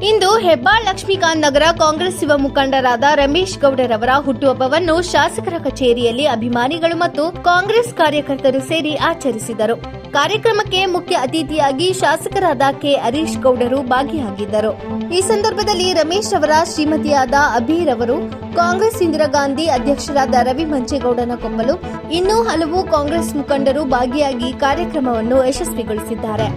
ಇಂದು ಹೆಬ್ಬಾಳ್ ಲಕ್ಷ್ಮೀಕಾಂತ್ ನಗರ ಕಾಂಗ್ರೆಸ್ ಯುವ ಮುಖಂಡರಾದ ರಮೇಶ್ ಗೌಡರವರ ಹುಟ್ಟುಹಬ್ಬವನ್ನು ಶಾಸಕರ ಕಚೇರಿಯಲ್ಲಿ ಅಭಿಮಾನಿಗಳು ಮತ್ತು ಕಾಂಗ್ರೆಸ್ ಕಾರ್ಯಕರ್ತರು ಸೇರಿ ಆಚರಿಸಿದರು. ಕಾರ್ಯಕ್ರಮಕ್ಕೆ ಮುಖ್ಯ ಅತಿಥಿಯಾಗಿ ಶಾಸಕರಾದ ಕೆ ಹರೀಶ್ ಗೌಡರು ಭಾಗಿಯಾಗಿದ್ದರು. ಈ ಸಂದರ್ಭದಲ್ಲಿ ರಮೇಶ್ ಅವರ ಶ್ರೀಮತಿಯಾದ ಅಭಿರವರು, ಕಾಂಗ್ರೆಸ್ ಇಂದಿರಾ ಗಾಂಧಿ ಅಧ್ಯಕ್ಷರಾದ ರವಿ ಮಂಚೇಗೌಡನ ಕೊಪ್ಪಲು ಇನ್ನೂ ಹಲವು ಕಾಂಗ್ರೆಸ್ ಮುಖಂಡರು ಭಾಗಿಯಾಗಿ ಕಾರ್ಯಕ್ರಮವನ್ನು ಯಶಸ್ವಿಗೊಳಿಸಿದ್ದಾರೆ.